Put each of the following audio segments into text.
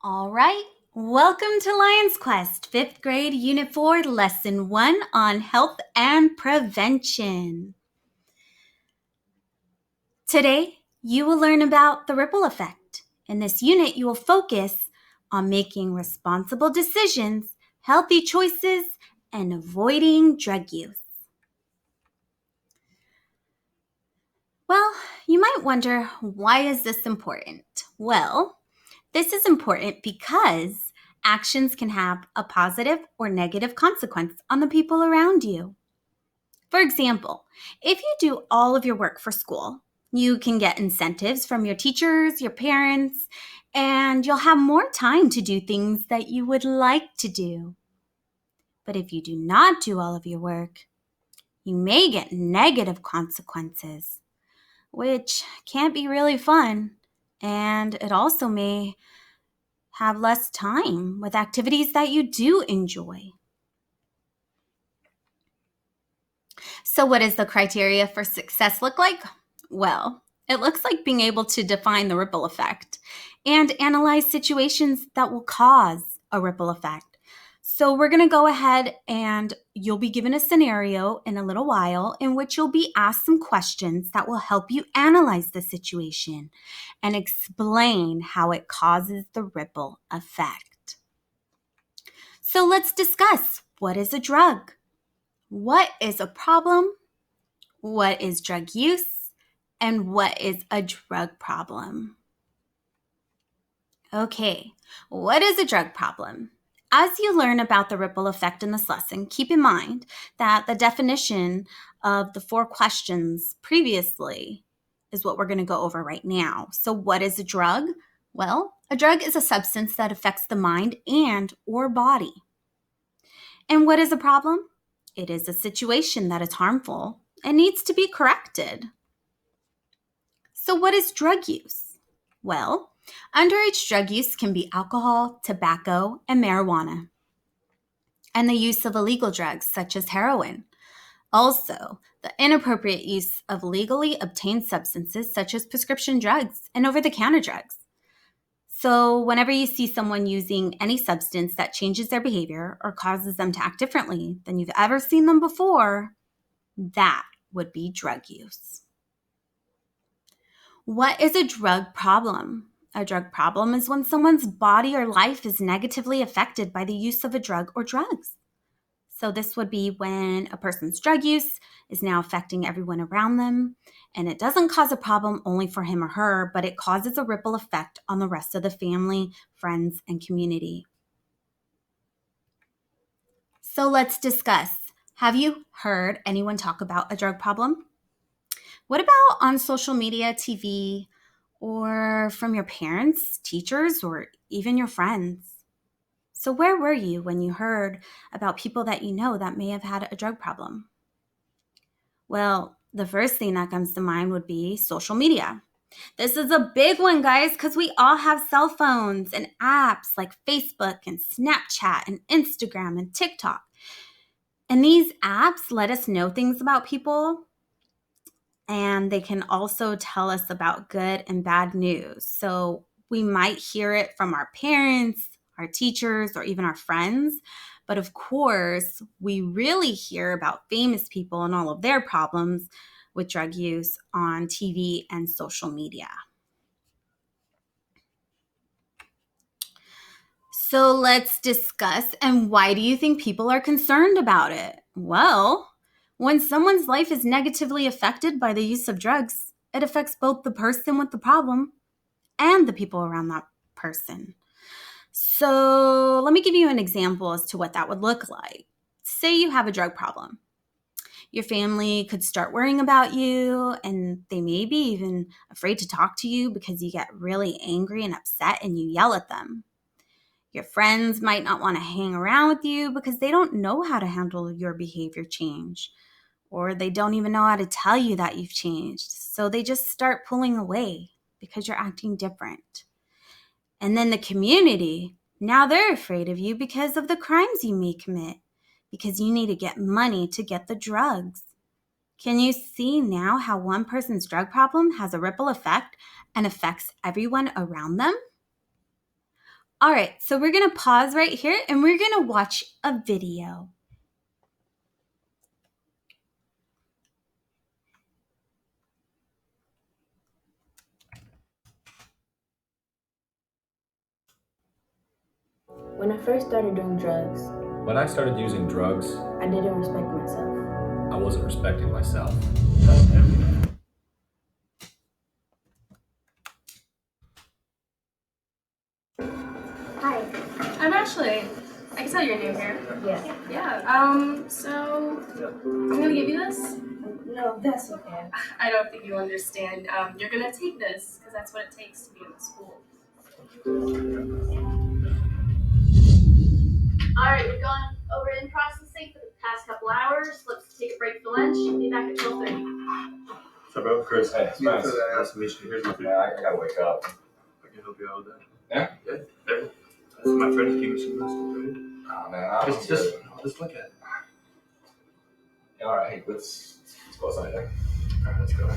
All right. Welcome to Lion's Quest, 5th grade, Unit 4, Lesson 1 on Health and Prevention. Today, you will learn about the ripple effect. In this unit, you will focus on making responsible decisions, healthy choices, and avoiding drug use. Well, you might wonder, why is this important? Well, this is important because actions can have a positive or negative consequence on the people around you. For example, if you do all of your work for school, you can get incentives from your teachers, your parents, and you'll have more time to do things that you would like to do. But if you do not do all of your work, you may get negative consequences, which can't be really fun, and it also may have less time with activities that you do enjoy. So, what does the criteria for success look like? Well, it looks like being able to define the ripple effect and analyze situations that will cause a ripple effect. So, we're going to go ahead and you'll be given a scenario in a little while in which you'll be asked some questions that will help you analyze the situation and explain how it causes the ripple effect. So, let's discuss what is a drug? What is a problem? What is drug use? And what is a drug problem? Okay, what is a drug problem? As you learn about the ripple effect in this lesson, keep in mind that the definition of the 4 questions previously is what we're going to go over right now. So what is a drug? Well, a drug is a substance that affects the mind and or body. And what is a problem? It is a situation that is harmful and needs to be corrected. So, what is drug use? Well, underage drug use can be alcohol, tobacco, and marijuana, and the use of illegal drugs such as heroin. Also, the inappropriate use of legally obtained substances such as prescription drugs and over the counter drugs. So, whenever you see someone using any substance that changes their behavior or causes them to act differently than you've ever seen them before, that would be drug use. What is a drug problem? A drug problem is when someone's body or life is negatively affected by the use of a drug or drugs. So, this would be when a person's drug use is now affecting everyone around them, and it doesn't cause a problem only for him or her, but it causes a ripple effect on the rest of the family, friends, and community. So, let's discuss. Have you heard anyone talk about a drug problem? What about on social media, TV, or from your parents, teachers, or even your friends? So, where were you when you heard about people that you know that may have had a drug problem? Well, the first thing that comes to mind would be social media. This is a big one, guys, because we all have cell phones and apps like Facebook and Snapchat and Instagram and TikTok. And these apps let us know things about people, and they can also tell us about good and bad news. So we might hear it from our parents, our teachers, or even our friends. But of course, we really hear about famous people and all of their problems with drug use on TV and social media. So let's discuss, and why do you think people are concerned about it? Well, when someone's life is negatively affected by the use of drugs, it affects both the person with the problem and the people around that person. So let me give you an example as to what that would look like. Say you have a drug problem. Your family could start worrying about you, and they may be even afraid to talk to you because you get really angry and upset and you yell at them. Your friends might not want to hang around with you because they don't know how to handle your behavior change, or they don't even know how to tell you that you've changed. So they just start pulling away because you're acting different. And then the community, now they're afraid of you because of the crimes you may commit, because you need to get money to get the drugs. Can you see now how one person's drug problem has a ripple effect and affects everyone around them? All right, so we're going to pause right here and we're going to watch a video. When I first started doing drugs, When I started using drugs, I didn't respect myself. I wasn't respecting myself. Hi. I'm Ashley. I can tell you're new here. Yeah. Yeah. So I'm gonna give you this. No, that's okay. I don't think you understand. You're gonna take this because that's what it takes to be in the school. All right, we've gone over in processing for the past couple hours. Let's take a break for lunch. Be back at 12:30. What's up, bro? Chris. Hey, Spence. Nice to meet you. Here's my food. Yeah, I gotta wake up. I can help you out with that. Yeah? Yeah. There. That's my friend. Give me some of this stuff, right? Oh, man, I'm Just look at it. Yeah, all right, hey, let's go outside. All right, let's go.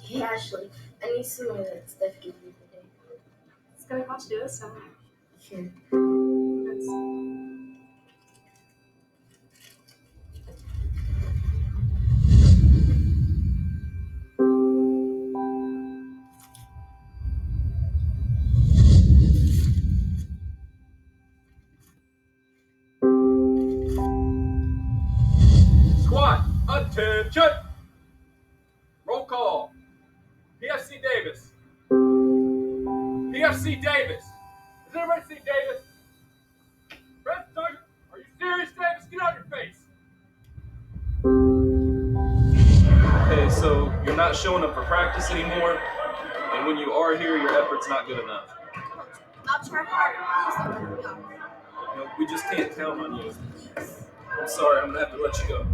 Hey, Ashley, I need some of that stuff you gave me today. It's gonna cost you this time. Sure. That's- Squad, attention! Roll call. PFC Davis. PFC Davis. Does everybody see Davis? Press target. Are you serious, Davis? Get on your face. Hey, so you're not showing up for practice anymore, and when you are here, your effort's not good enough. I'll try harder. Please don't hurt me off. You know, we just can't count on you. I'm sorry, I'm gonna have to let you go.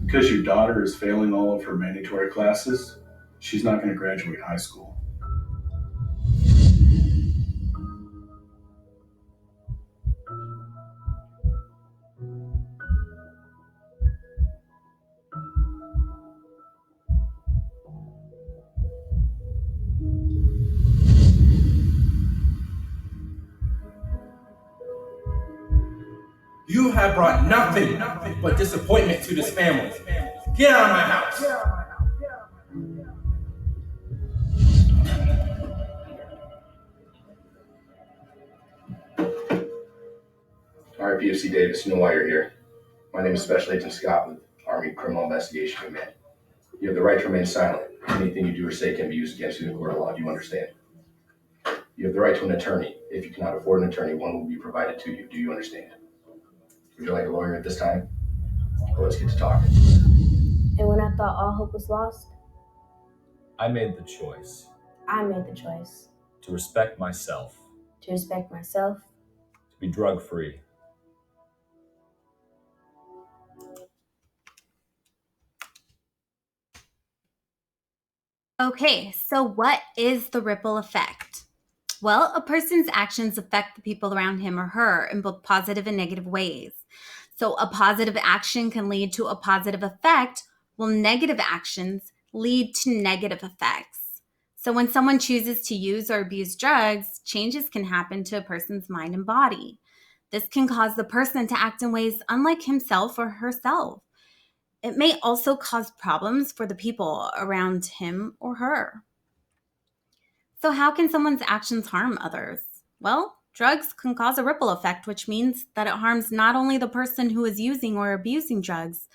Because your daughter is failing all of her mandatory classes, she's not going to graduate high school. You have brought nothing but disappointment to this family. Get out of my house. All right, PFC Davis, you know why you're here. My name is Special Agent Scott with Army Criminal Investigation Command. You have the right to remain silent. Anything you do or say can be used against you in a court of law. Do you understand? You have the right to an attorney. If you cannot afford an attorney, one will be provided to you. Do you understand? Would you like a lawyer at this time? Well, let's get to talking. And when I thought all hope was lost, I made the choice I made the choice to respect myself, to respect myself. to be drug-free. Okay, so what is the ripple effect? Well, a person's actions affect the people around him or her in both positive and negative ways. So, a positive action can lead to a positive effect, while negative actions lead to negative effects. So, when someone chooses to use or abuse drugs, changes can happen to a person's mind and body. This can cause the person to act in ways unlike himself or herself. It may also cause problems for the people around him or her. So, how can someone's actions harm others? Well, drugs can cause a ripple effect, which means that it harms not only the person who is using or abusing drugs,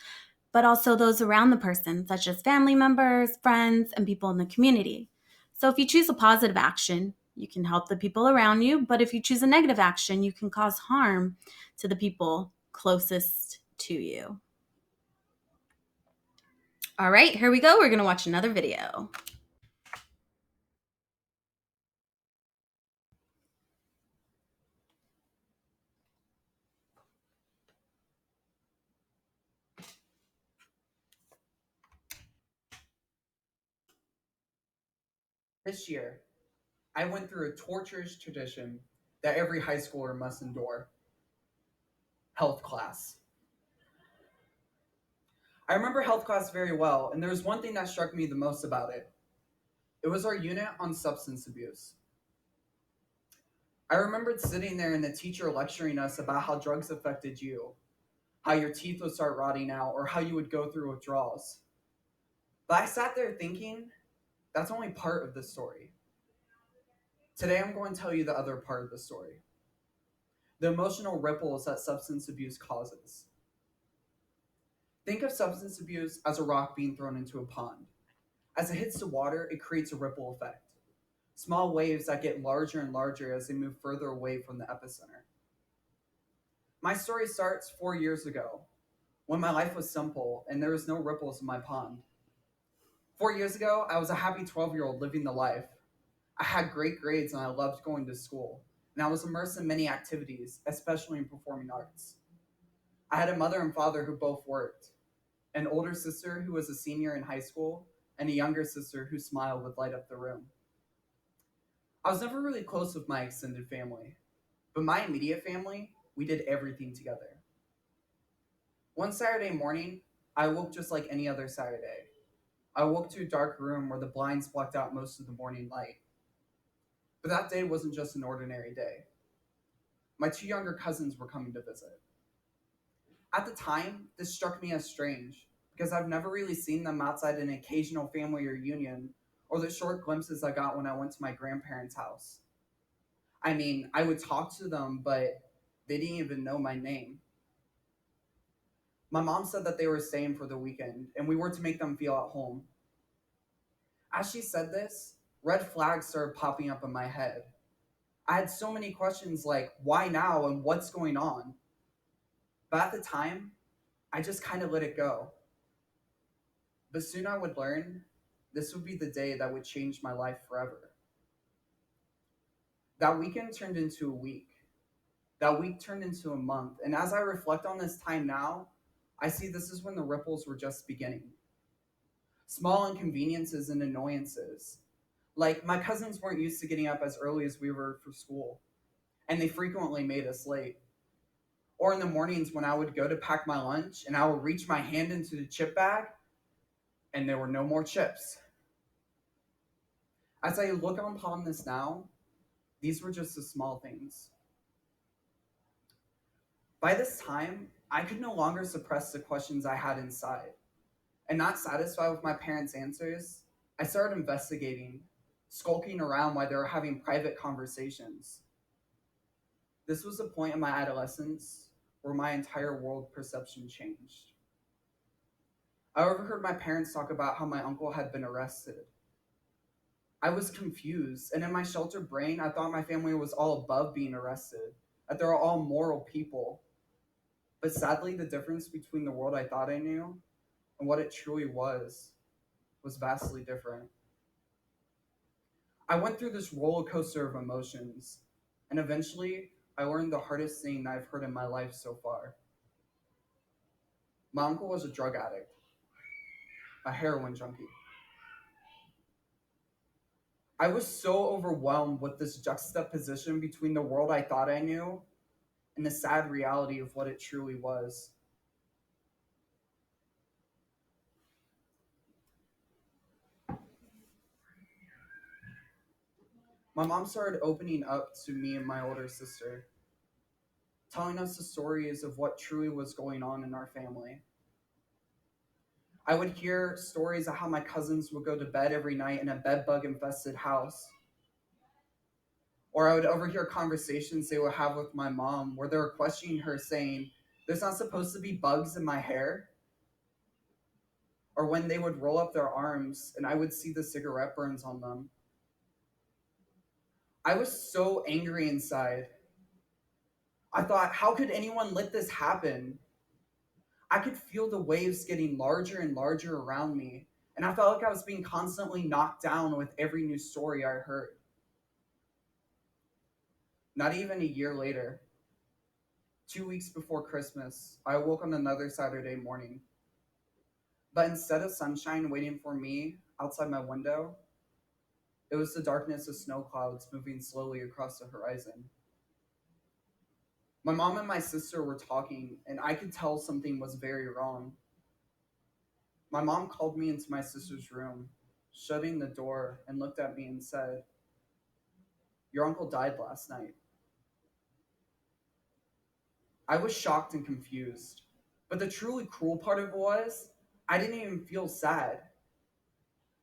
but also those around the person, such as family members, friends, and people in the community. So, if you choose a positive action, you can help the people around you, but if you choose a negative action, you can cause harm to the people closest to you. All right, here we go. We're going to watch another video. This year, I went through a torturous tradition that every high schooler must endure: health class. I remember health class very well, and there was one thing that struck me the most about it. It was our unit on substance abuse. I remembered sitting there and the teacher lecturing us about how drugs affected you, how your teeth would start rotting out, or how you would go through withdrawals. But I sat there thinking, that's only part of the story. Today I'm going to tell you the other part of the story. The emotional ripples that substance abuse causes. Think of substance abuse as a rock being thrown into a pond. As it hits the water, it creates a ripple effect. Small waves that get larger and larger as they move further away from the epicenter. My story starts 4 years ago, when my life was simple and there was no ripples in my pond. 4 years ago, I was a happy 12-year-old living the life. I had great grades and I loved going to school, and I was immersed in many activities, especially in performing arts. I had a mother and father who both worked, an older sister who was a senior in high school, and a younger sister whose smile would light up the room. I was never really close with my extended family, but my immediate family, we did everything together. One Saturday morning, I woke just like any other Saturday. I woke to a dark room where the blinds blocked out most of the morning light. But that day wasn't just an ordinary day. My 2 younger cousins were coming to visit. At the time, this struck me as strange, because I've never really seen them outside an occasional family reunion, or the short glimpses I got when I went to my grandparents' house. I mean, I would talk to them, but they didn't even know my name. My mom said that they were staying for the weekend, and we were to make them feel at home. As she said this, red flags started popping up in my head. I had so many questions like, why now and what's going on? But at the time, I just kind of let it go. But soon I would learn this would be the day that would change my life forever. That weekend turned into a week. That week turned into a month. And as I reflect on this time now, I see this is when the ripples were just beginning. Small inconveniences and annoyances. Like, my cousins weren't used to getting up as early as we were for school, and they frequently made us late. Or in the mornings when I would go to pack my lunch and I would reach my hand into the chip bag and there were no more chips. As I look upon this now, these were just the small things. By this time, I could no longer suppress the questions I had inside. And not satisfied with my parents' answers, I started investigating, skulking around while they were having private conversations. This was a point in my adolescence where my entire world perception changed. I overheard my parents talk about how my uncle had been arrested. I was confused, and in my sheltered brain, I thought my family was all above being arrested, that they were all moral people. But sadly, the difference between the world I thought I knew and what it truly was vastly different. I went through this roller coaster of emotions, and eventually, I learned the hardest thing I've heard in my life so far. My uncle was a drug addict, a heroin junkie. I was so overwhelmed with this juxtaposition between the world I thought I knew and the sad reality of what it truly was. My mom started opening up to me and my older sister, telling us the stories of what truly was going on in our family. I would hear stories of how my cousins would go to bed every night in a bedbug-infested house. Or I would overhear conversations they would have with my mom where they were questioning her, saying, "There's not supposed to be bugs in my hair?" Or when they would roll up their arms and I would see the cigarette burns on them. I was so angry inside. I thought, how could anyone let this happen? I could feel the waves getting larger and larger around me, and I felt like I was being constantly knocked down with every new story I heard. Not even a year later, 2 weeks before Christmas, I awoke on another Saturday morning. But instead of sunshine waiting for me outside my window, it was the darkness of snow clouds moving slowly across the horizon. My mom and my sister were talking, and I could tell something was very wrong. My mom called me into my sister's room, shutting the door, and looked at me and said, "Your uncle died last night." I was shocked and confused, but the truly cruel part of it was, I didn't even feel sad.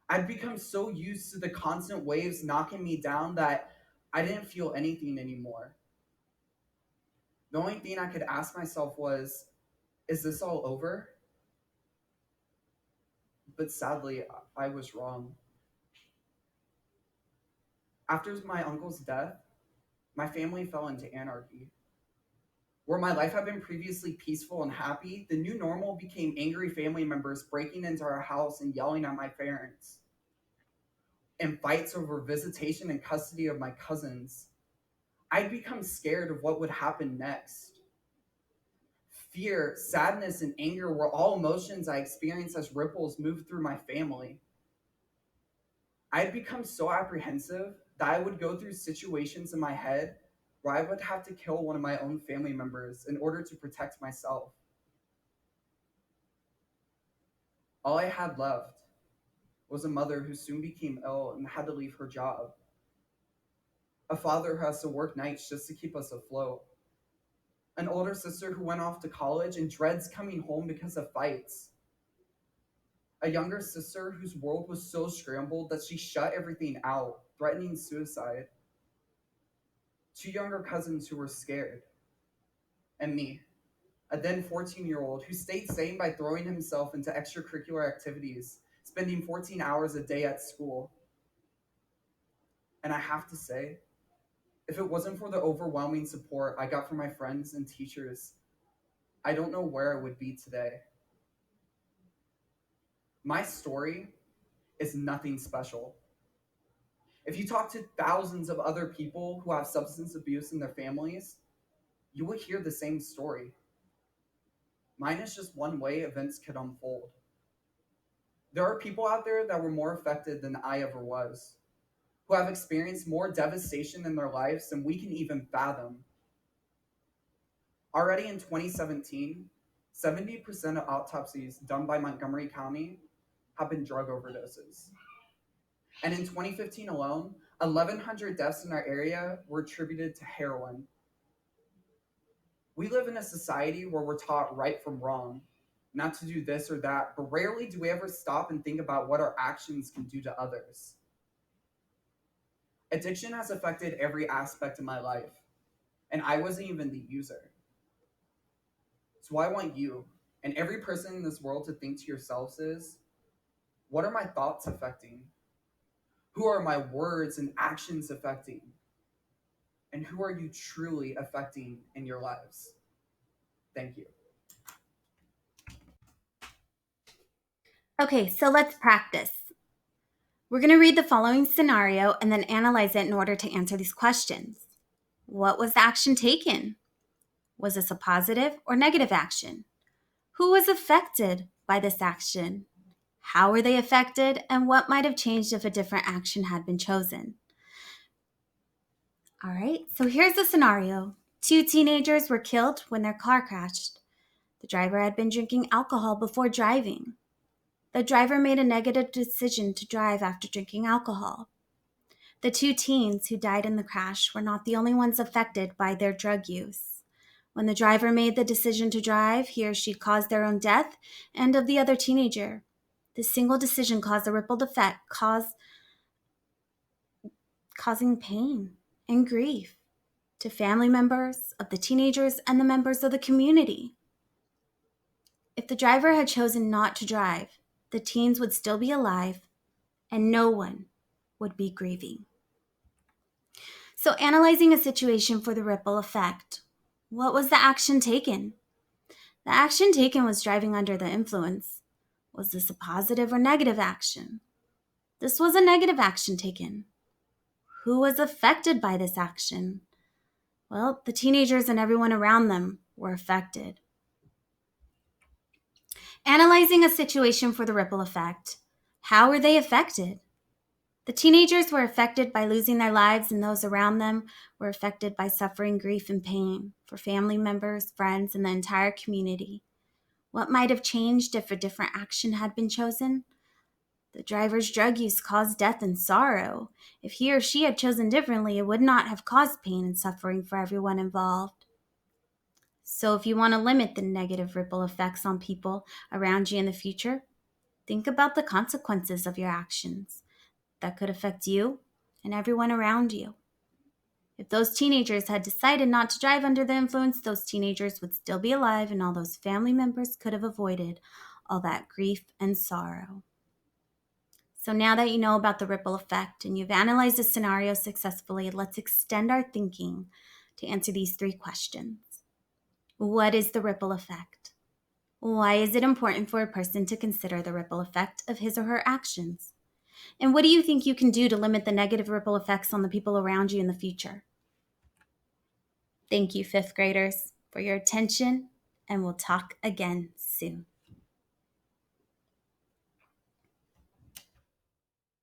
I'd become so used to the constant waves knocking me down that I didn't feel anything anymore. The only thing I could ask myself was, is this all over? But sadly, I was wrong. After my uncle's death, my family fell into anarchy. Where my life had been previously peaceful and happy, the new normal became angry family members breaking into our house and yelling at my parents, and fights over visitation and custody of my cousins. I'd become scared of what would happen next. Fear, sadness, and anger were all emotions I experienced as ripples moved through my family. I had become so apprehensive that I would go through situations in my head where I would have to kill one of my own family members in order to protect myself. All I had left was a mother who soon became ill and had to leave her job, a father who has to work nights just to keep us afloat, an older sister who went off to college and dreads coming home because of fights, a younger sister whose world was so scrambled that she shut everything out, threatening suicide, 2 younger cousins who were scared, and me, a then 14-year-old who stayed sane by throwing himself into extracurricular activities, spending 14 hours a day at school. And I have to say, if it wasn't for the overwhelming support I got from my friends and teachers, I don't know where I would be today. My story is nothing special. If you talk to thousands of other people who have substance abuse in their families, you will hear the same story. Mine is just one way events could unfold. There are people out there that were more affected than I ever was, who have experienced more devastation in their lives than we can even fathom. Already in 2017, 70% of autopsies done by Montgomery County have been drug overdoses. And in 2015 alone, 1,100 deaths in our area were attributed to heroin. We live in a society where we're taught right from wrong, not to do this or that, but rarely do we ever stop and think about what our actions can do to others. Addiction has affected every aspect of my life, and I wasn't even the user. So I want you and every person in this world to think to yourselves is, what are my thoughts affecting? Who are my words and actions affecting? And who are you truly affecting in your lives? Thank you. Okay, so let's practice. We're going to read the following scenario and then analyze it in order to answer these questions. What was the action taken? Was this a positive or negative action? Who was affected by this action? How were they affected, and what might have changed if a different action had been chosen? All right, so here's the scenario. 2 teenagers were killed when their car crashed. The driver had been drinking alcohol before driving. The driver made a negative decision to drive after drinking alcohol. The 2 teens who died in the crash were not the only ones affected by their drug use. When the driver made the decision to drive, he or she caused their own death and of the other teenager. This single decision caused a ripple effect, causing pain and grief to family members of the teenagers and the members of the community. If the driver had chosen not to drive, the teens would still be alive and no one would be grieving. So, analyzing a situation for the ripple effect. What was the action taken? The action taken was driving under the influence. Was this a positive or negative action? This was a negative action taken. Who was affected by this action? Well, the teenagers and everyone around them were affected. Analyzing a situation for the ripple effect. How were they affected? The teenagers were affected by losing their lives, and those around them were affected by suffering grief and pain for family members, friends, and the entire community. What might have changed if a different action had been chosen? The driver's drug use caused death and sorrow. If he or she had chosen differently, it would not have caused pain and suffering for everyone involved. So if you want to limit the negative ripple effects on people around you in the future, think about the consequences of your actions that could affect you and everyone around you. If those teenagers had decided not to drive under the influence, those teenagers would still be alive and all those family members could have avoided all that grief and sorrow. So now that you know about the ripple effect and you've analyzed the scenario successfully, let's extend our thinking to answer these 3 questions. What is the ripple effect? Why is it important for a person to consider the ripple effect of his or her actions? And what do you think you can do to limit the negative ripple effects on the people around you in the future? Thank you, 5th graders, for your attention, and we'll talk again soon.